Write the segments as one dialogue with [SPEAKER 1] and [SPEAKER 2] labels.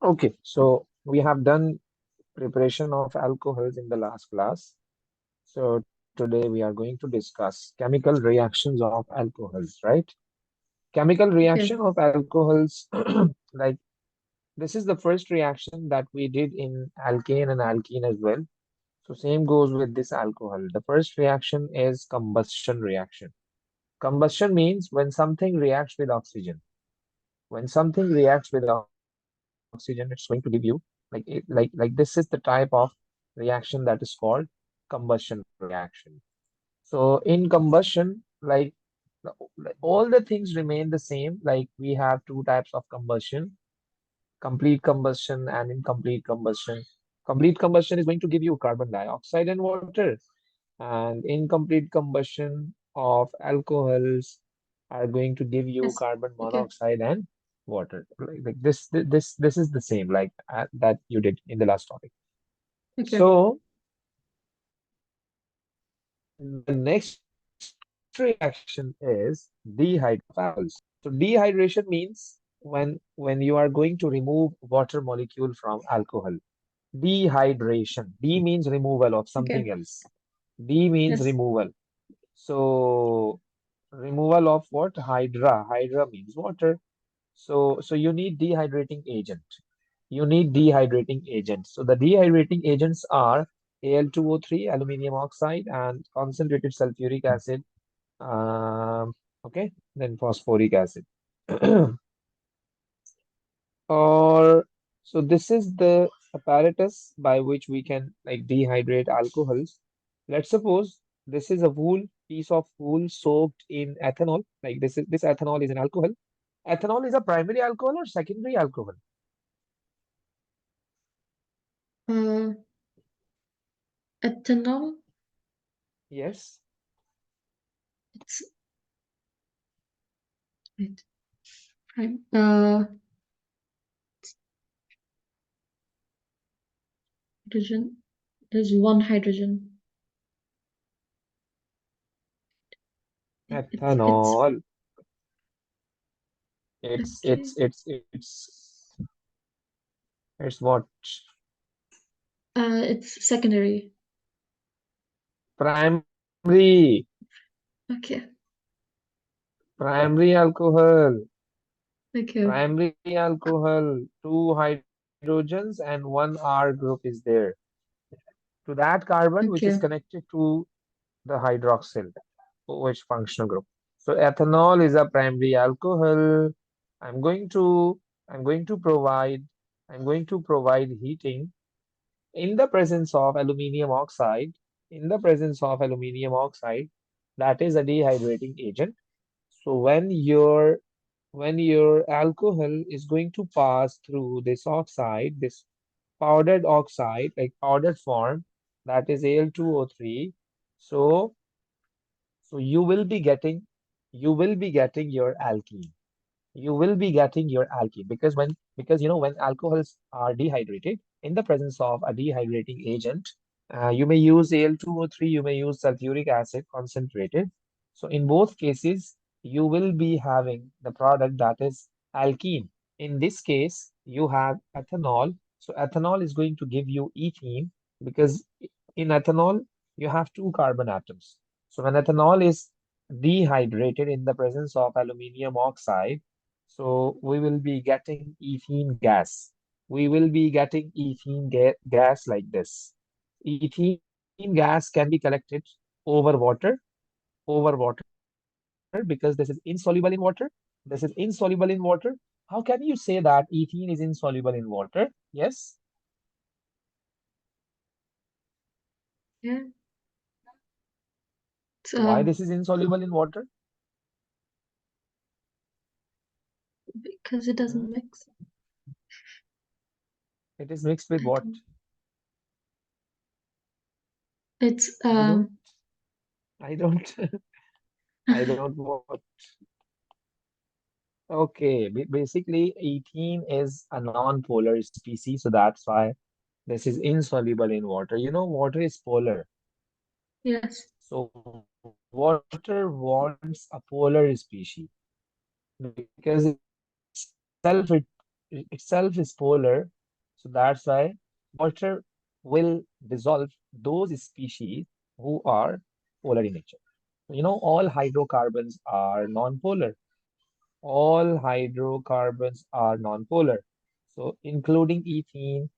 [SPEAKER 1] Okay, so we have done preparation of alcohols in the last class. So today we are going to discuss chemical reactions of alcohols, right? Chemical
[SPEAKER 2] Okay.
[SPEAKER 1] reaction of alcohols, like this is the first reaction that we did in alkane and alkene as well. So same goes with this alcohol. The first reaction is combustion reaction. Combustion means when something reacts with oxygen. When something reacts with oxygen, it's going to give you like this is the type of reaction that is called combustion reaction. So in combustion, like all the things remain the same. Like we have two types of combustion, complete combustion and incomplete combustion. Complete combustion is going to give you carbon dioxide and water, and incomplete combustion of alcohols are going to give you
[SPEAKER 2] Yes.
[SPEAKER 1] carbon
[SPEAKER 2] Okay.
[SPEAKER 1] monoxide and water. Like this is the same like that you did in the last topic.
[SPEAKER 2] Okay.
[SPEAKER 1] So the next reaction is dehydration of alcohols. So dehydration means when you are going to remove water molecule from alcohol. Dehydration. D means removal of
[SPEAKER 2] Okay.
[SPEAKER 1] something else. D means
[SPEAKER 2] Yes.
[SPEAKER 1] removal. So removal of what? Hydra. Hydra means water. So you need dehydrating agent. You need dehydrating agent. So the dehydrating agents are Al2O3, aluminium oxide, and concentrated sulfuric acid. Um, okay, then phosphoric acid. Or so this is the apparatus by which we can like dehydrate alcohols. Let's suppose this is a wool, piece of wool soaked in ethanol. Like this ethanol is an alcohol. Ethanol is a primary alcohol or secondary alcohol?
[SPEAKER 2] Uh, Ethanol.
[SPEAKER 1] Yes.
[SPEAKER 2] It's wait. Prime. Hydrogen. There's one hydrogen. It's
[SPEAKER 1] Ethanol. It's
[SPEAKER 2] okay.
[SPEAKER 1] it's it's it's it's what?
[SPEAKER 2] It's secondary.
[SPEAKER 1] Primary.
[SPEAKER 2] Okay.
[SPEAKER 1] Primary alcohol.
[SPEAKER 2] Okay.
[SPEAKER 1] Primary alcohol. Two hydrogens and one R group is there. To that carbon which is
[SPEAKER 2] Okay.
[SPEAKER 1] connected to the hydroxyl, OH functional group. So ethanol is a primary alcohol. I'm going to I'm going to provide I'm going to provide heating in the presence of aluminium oxide. In the presence of aluminium oxide, that is a dehydrating agent. So when your alcohol is going to pass through this oxide, this powdered oxide, like powdered form, that is Al2O3. So so you will be getting your alkene. You will be getting your alkene because when alcohols are dehydrated in the presence of a dehydrating agent, you may use Al2O3, you may use sulfuric acid concentrated. So in both cases, you will be having the product that is alkene. In this case, you have ethanol. So ethanol is going to give you ethene because in ethanol, you have two carbon atoms. So when ethanol is dehydrated in the presence of aluminium oxide, so we will be getting ethene gas. We will be getting ethene gas like this. Ethene gas can be collected over water, because this is insoluble in water. This is insoluble in water. How can you say that ethene is insoluble in water? Yes.
[SPEAKER 2] Yeah. It's
[SPEAKER 1] Why this is insoluble in water?
[SPEAKER 2] because it doesn't
[SPEAKER 1] Hmm?
[SPEAKER 2] mix.
[SPEAKER 1] It is mixed with
[SPEAKER 2] I
[SPEAKER 1] what?
[SPEAKER 2] don't. It's
[SPEAKER 1] I don't, I don't, I don't want. Okay, basically, ethene is a non-polar species, so that's why this is insoluble in water. You know, water is polar.
[SPEAKER 2] yes.
[SPEAKER 1] So water wants a polar species because itself is polar. So that's why water will dissolve those species who are polar in nature. All hydrocarbons are non-polar. All hydrocarbons are non-polar. So including ethene,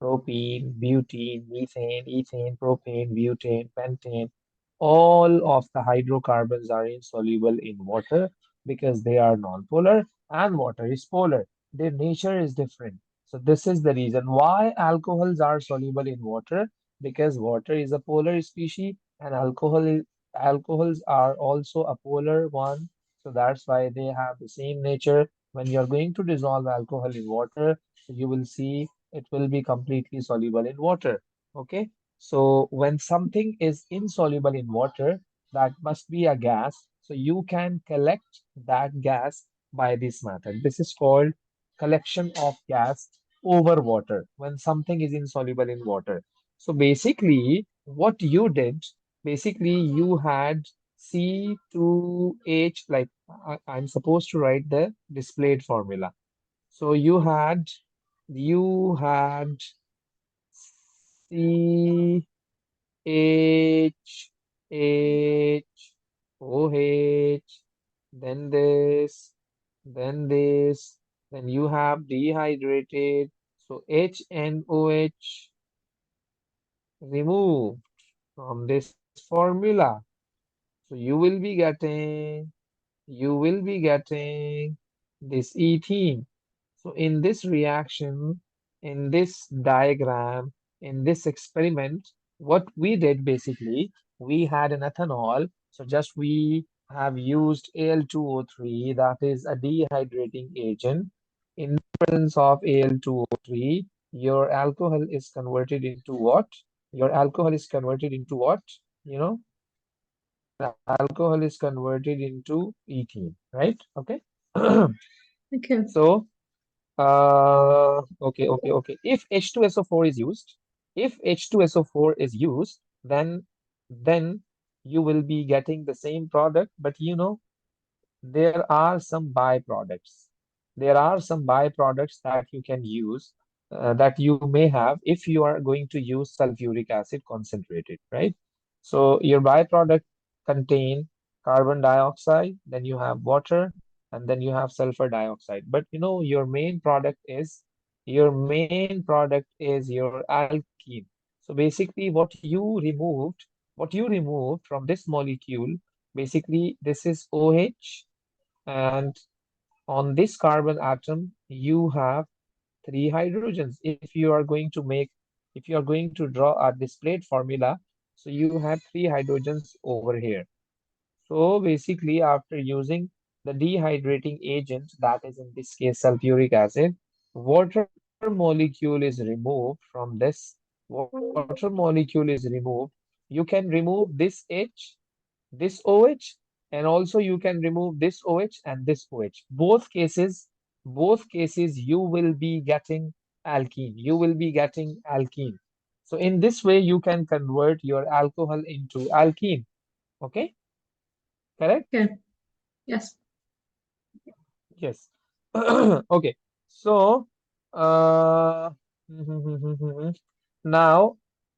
[SPEAKER 1] propene, butene, ethane, propane, butane, pentane. All of the hydrocarbons are insoluble in water because they are non-polar and water is polar. Their nature is different. So this is the reason why alcohols are soluble in water because water is a polar species and alcohols are also a polar one. So that's why they have the same nature. When you're going to dissolve alcohol in water, you will see it will be completely soluble in water. Okay. So when something is insoluble in water, that must be a gas. So you can collect that gas by this method. This is called collection of gas over water when something is insoluble in water. So basically, what you did, basically you had C2H, like I'm supposed to write the displayed formula. So you had CHOH, then this, then you have dehydrated. So HNOH removed from this formula. So you will be getting this ethene. So in this reaction, in this diagram, in this experiment, what we did basically, we had an ethanol. So just we have used Al2O3, that is a dehydrating agent. In the presence of Al2O3, your alcohol is converted into what? Your alcohol is converted into what? You know, your alcohol is converted into ethene, right? Okay.
[SPEAKER 2] Okay.
[SPEAKER 1] So okay. If H2SO4 is used, then you will be getting the same product, but there are some byproducts. There are some byproducts that you can use, that you may have if you are going to use sulfuric acid concentrated, right? So your byproduct contain carbon dioxide, then you have water, and then you have sulfur dioxide. But your main product is your alkene. So basically, what you removed from this molecule, basically this is OH, and on this carbon atom, you have three hydrogens. If you are going to draw a displayed formula, so you have three hydrogens over here. So basically, after using the dehydrating agent, that is in this case sulfuric acid, water molecule is removed from this. Water molecule is removed. You can remove this H, this OH, and also you can remove this OH and this OH. Both cases you will be getting alkene. You will be getting alkene. So in this way, you can convert your alcohol into alkene. Okay, correct?
[SPEAKER 2] Okay. Yes.
[SPEAKER 1] Yes. Okay. So, uh, now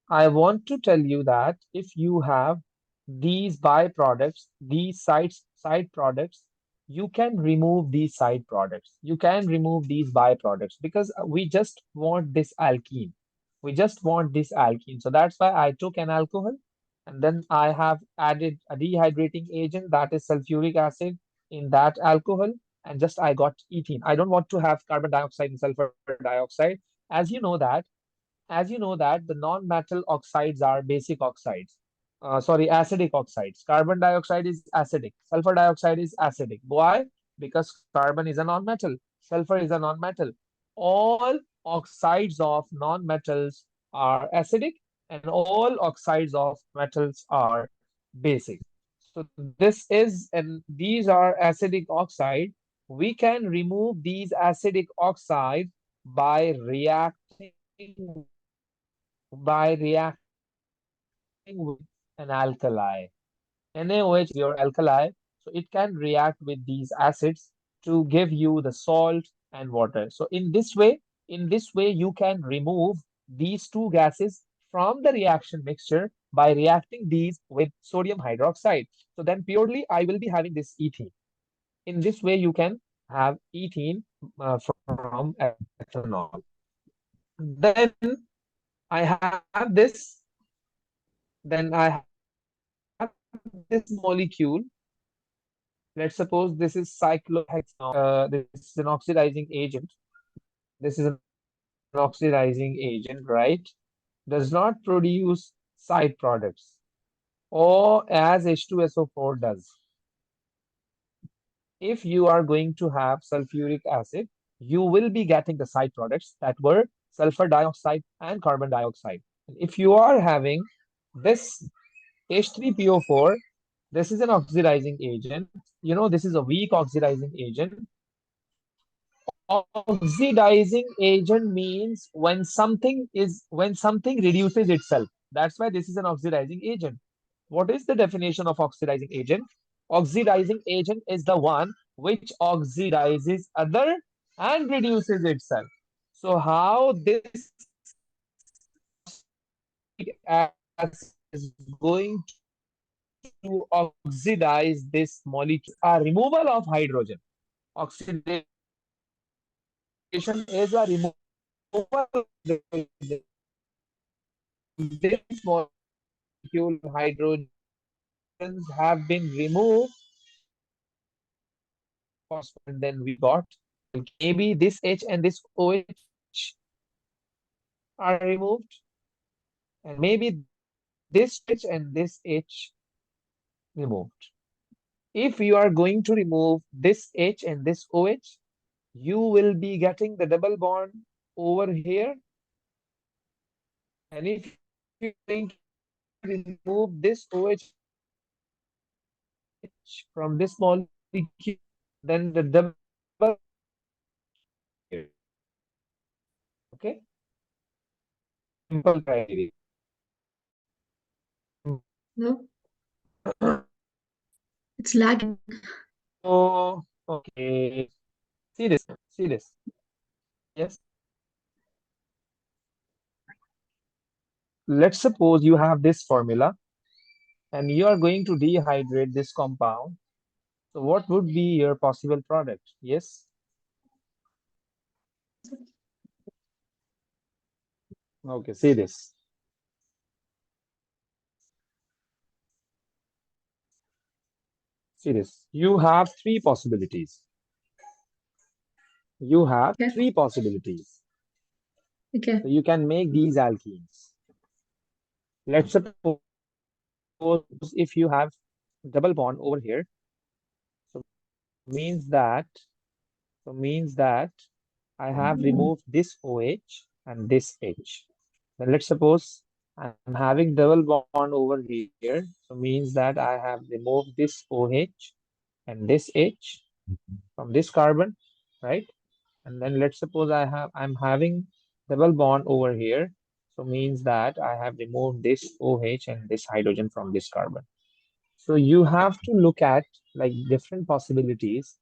[SPEAKER 1] I want to tell you that if you have these byproducts, these side products, you can remove these side products. You can remove these byproducts because we just want this alkene. We just want this alkene. So that's why I took an alcohol and then I have added a dehydrating agent, that is sulfuric acid, in that alcohol, and just I got ethene. I don't want to have carbon dioxide and sulfur dioxide. As you know that, the non-metal oxides are basic oxides. Sorry, acidic oxides. Carbon dioxide is acidic. Sulfur dioxide is acidic. Why? Because carbon is a non-metal. Sulfur is a non-metal. All oxides of non-metals are acidic, and all oxides of metals are basic. So these are acidic oxide. We can remove these acidic oxide by reacting with an alkali. NaOH is your alkali, so it can react with these acids to give you the salt. and water. So in this way, you can remove these two gases from the reaction mixture by reacting these with sodium hydroxide. So then purely I will be having this ethene. In this way, you can have ethene from ethanol. Then I have this molecule. Let's suppose this is cyclohexanol. This is an oxidizing agent. This is an oxidizing agent, right? Does not produce side products, or as H2SO4 does. If you are going to have sulfuric acid, you will be getting the side products that were sulfur dioxide and carbon dioxide. And if you are having this H3PO4, this is an oxidizing agent. This is a weak oxidizing agent. Oxidizing agent means when something reduces itself. That's why this is an oxidizing agent. What is the definition of oxidizing agent? Oxidizing agent is the one which oxidizes other and reduces itself. So how this sulfuric acid is going to oxidize this molecule? A removal of hydrogen. Oxidation is a removal of hydrogen. From this molecule, hydrogens have been removed, and then we got alkene. Maybe this H and this OH are removed, and maybe this OH and this H removed. If you are going to remove this H and this OH, you will be getting the double bond over here. And if you are going to remove this OH and this H from this molecule, then the double bond here. Okay? Simple criteria.
[SPEAKER 2] No, it's lagging.
[SPEAKER 1] So, okay. See this. See this. Yes. Let's suppose you have this formula and you are going to dehydrate this compound. So what would be your possible product? Yes. Okay, see this. See this. You have three possibilities. You have
[SPEAKER 2] Okay.
[SPEAKER 1] three possibilities.
[SPEAKER 2] Okay.
[SPEAKER 1] So you can make these alkenes. Let's suppose if you have double bond over here, so means that I have removed this OH and this H. Then let's suppose I'm having double bond over here, so means that I have removed this OH and this H from this carbon, right? And then let's suppose I'm having double bond over here, so means that I have removed this OH and this hydrogen from this carbon. So you have to look at like different possibilities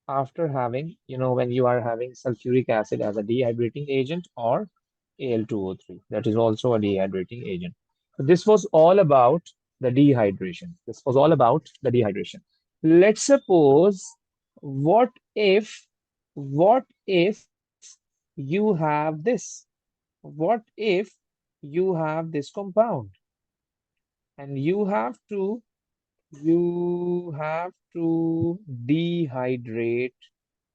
[SPEAKER 1] after having, when you are having sulfuric acid as a dehydrating agent or Al2O3, that is also a dehydrating agent. So this was all about the dehydration. This was all about the dehydration. Let's suppose, what if, what if you have this? What if you have this compound and you have to dehydrate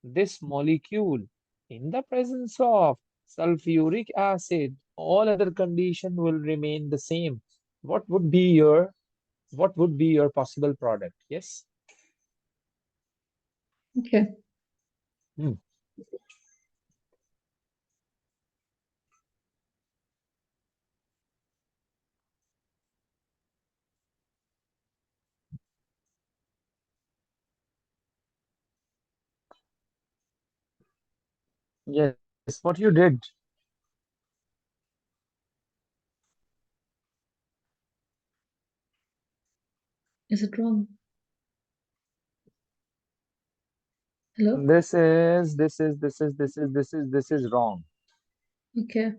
[SPEAKER 1] this molecule in the presence of sulfuric acid? All other condition will remain the same. What would be your possible product? Yes.
[SPEAKER 2] Okay.
[SPEAKER 1] Hmm. Yes, what you did.
[SPEAKER 2] Is it wrong? Hello?
[SPEAKER 1] This is wrong.
[SPEAKER 2] Okay.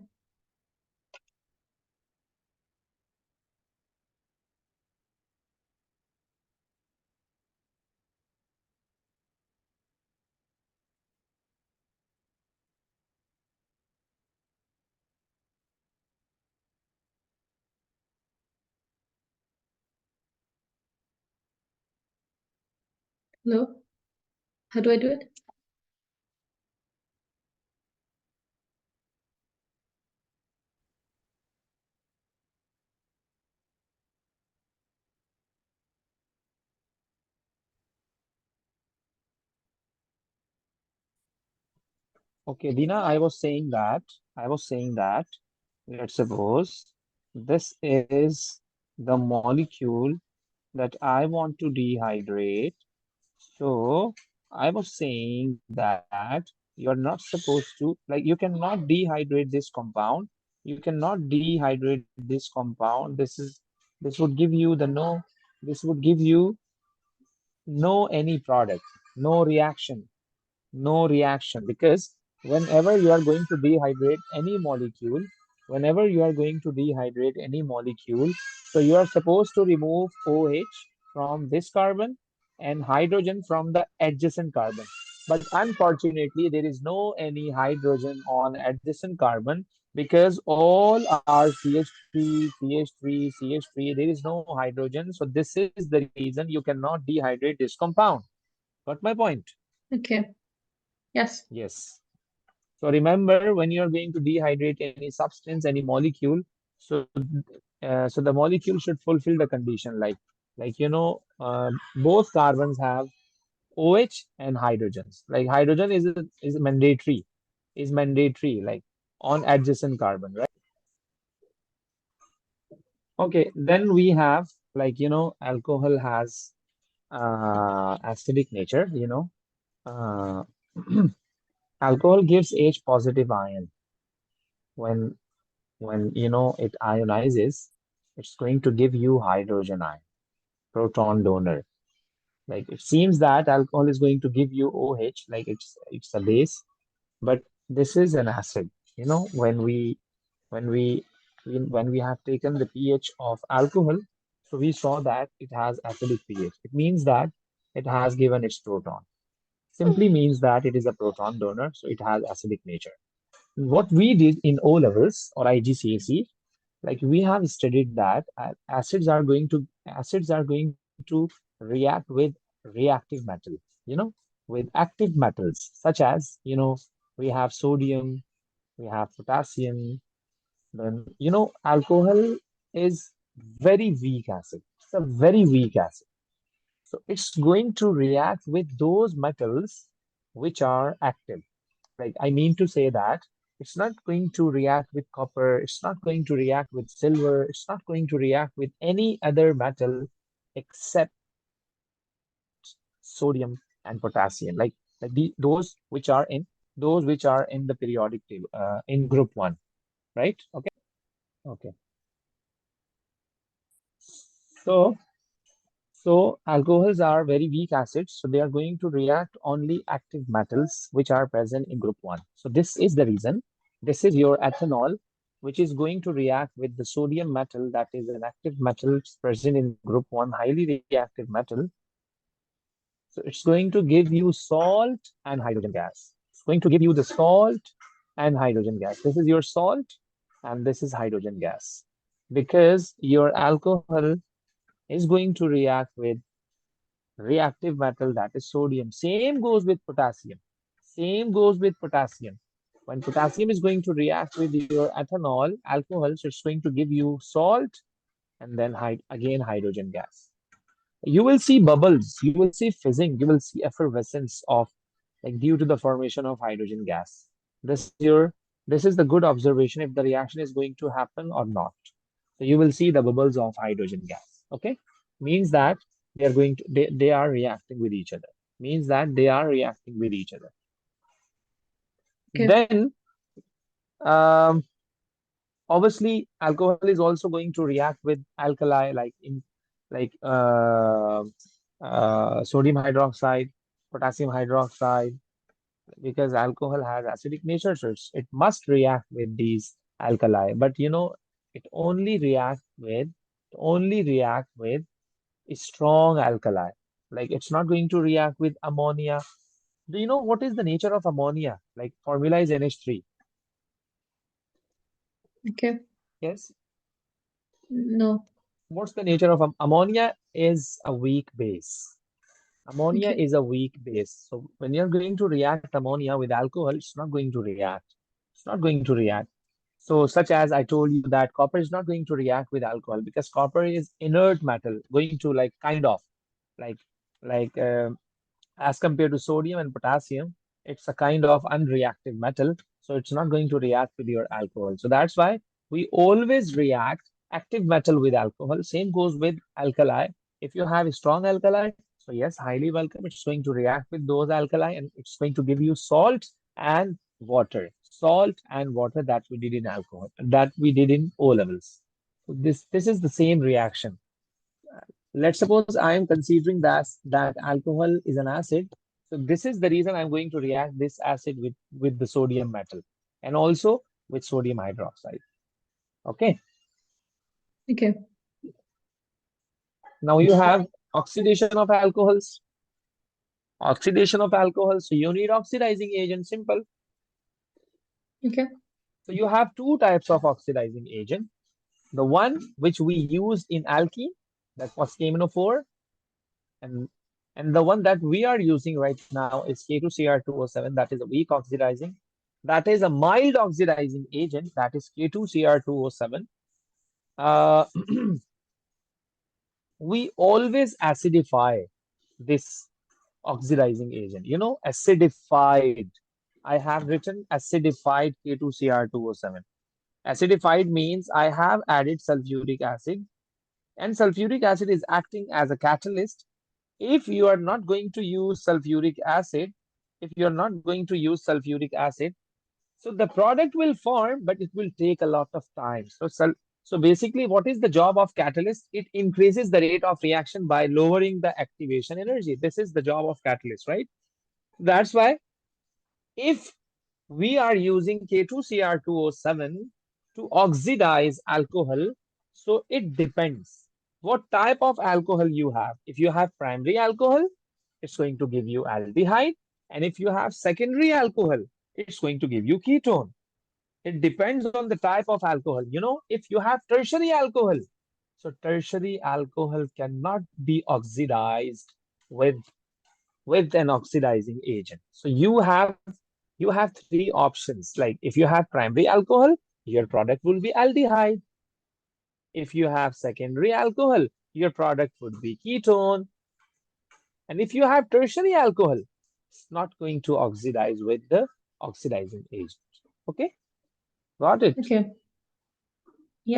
[SPEAKER 2] Hello? How do I do it?
[SPEAKER 1] Okay, Dina, I was saying that, let's suppose this is the molecule that I want to dehydrate. So I was saying that you're not supposed to, like, you cannot dehydrate this compound. You cannot dehydrate this compound. This would give you the no, this would give you no any product, no reaction, no reaction, because whenever you are going to dehydrate any molecule, whenever you are going to dehydrate any molecule, so you are supposed to remove OH from this carbon and hydrogen from the adjacent carbon. But unfortunately, there is no any hydrogen on adjacent carbon because all are CH3, CH3, CH3. There is no hydrogen. So this is the reason you cannot dehydrate this compound. Got my point?
[SPEAKER 2] Okay. Yes.
[SPEAKER 1] Yes. So remember, when you're going to dehydrate any substance, any molecule, so so the molecule should fulfill the condition, like both carbons have OH and hydrogens. Like hydrogen is mandatory, like on adjacent carbon, right? Okay, then we have, alcohol has acidic nature. Uh, alcohol gives H positive ion when it ionizes, it's going to give you hydrogen ion, proton donor. Like it seems that alcohol is going to give you OH, like it's a base, but this is an acid. When we have taken the pH of alcohol, so we saw that it has acidic pH. It means that it has given its proton. Simply means that it is a proton donor, so it has acidic nature. What we did in O levels or IGCSE, like we have studied that acids are going to react with reactive metal, you know, with active metals such as, we have sodium, we have potassium. Then, alcohol is very weak acid. It's a very weak acid. So it's going to react with those metals which are active. Like, I mean to say that it's not going to react with copper, it's not going to react with silver, it's not going to react with any other metal except sodium and potassium. Like those which are in the periodic table, in group one, right? Okay. Okay. So alcohols are very weak acids, so they are going to react only active metals which are present in group 1. So this is the reason. This is your ethanol, which is going to react with the sodium metal, that is an active metal present in group 1, highly reactive metal. So it's going to give you salt and hydrogen gas. It's going to give you the salt and hydrogen gas. This is your salt and this is hydrogen gas. Because your alcohol is going to react with reactive metal, that is sodium. Same goes with potassium. Same goes with potassium. When potassium is going to react with your ethanol, alcohol, so it's going to give you salt and then again hydrogen gas. You will see bubbles, you will see fizzing, you will see effervescence of, like, due to the formation of hydrogen gas. This is the good observation if the reaction is going to happen or not. So you will see the bubbles of hydrogen gas. Okay, means that they are reacting with each other. Means that they are reacting with each other.
[SPEAKER 2] Okay.
[SPEAKER 1] Then, um, obviously, alcohol is also going to react with alkali, like sodium hydroxide potassium hydroxide, because alcohol has acidic nature, so it must react with these alkali. But it only react with a strong alkali. Like it's not going to react with ammonia. Do you know what is the nature of ammonia? Like formula is NH3.
[SPEAKER 2] Okay.
[SPEAKER 1] Yes.
[SPEAKER 2] No.
[SPEAKER 1] What's the nature of ammonia? Is a weak base. Ammonia
[SPEAKER 2] Okay.
[SPEAKER 1] is a weak base. So when you're going to react ammonia with alcohol, it's not going to react. It's not going to react. So such as I told you that copper is not going to react with alcohol because copper is inert metal, going to like kind of like like as compared to sodium and potassium, it's a kind of unreactive metal, so it's not going to react with your alcohol. So that's why we always react active metal with alcohol. Same goes with alkali. If you have a strong alkali, so yes, highly welcome. It's going to react with those alkali and it's going to give you salt and water. Salt and water that we did in alcohol, that we did in O levels. So this is the same reaction. Let's suppose I am considering that alcohol is an acid. So this is the reason I'm going to react this acid with the sodium metal and also with sodium hydroxide. Okay.
[SPEAKER 2] Okay.
[SPEAKER 1] Now you have oxidation of alcohols. Oxidation of alcohol. So you need oxidizing agent. Simple.
[SPEAKER 2] Okay.
[SPEAKER 1] So you have two types of oxidizing agent. The one which we used in alkene, that was KMNO4, and and the one that we are using right now is K2Cr2O7, that is a weak oxidizing. That is a mild oxidizing agent, that is K2Cr2O7. Uh, we always acidify this oxidizing agent. Acidified. I have written acidified K2Cr2O7. Acidified means I have added sulfuric acid, and sulfuric acid is acting as a catalyst. If you are not going to use sulfuric acid, if you're not going to use sulfuric acid, so the product will form, but it will take a lot of time. So basically, what is the job of catalyst? It increases the rate of reaction by lowering the activation energy. This is the job of catalyst, right? That's why if we are using K2Cr2O7 to oxidize alcohol, so it depends what type of alcohol you have. If you have primary alcohol, it's going to give you aldehyde. And if you have secondary alcohol, it's going to give you ketone. It depends on the type of alcohol. If you have tertiary alcohol, so tertiary alcohol cannot be oxidized with with an oxidizing agent. So you have three options. Like if you have primary alcohol, your product will be aldehyde. If you have secondary alcohol, your product would be ketone. And if you have tertiary alcohol, it's not going to oxidize with the oxidizing agent. Okay, got it?
[SPEAKER 2] Okay.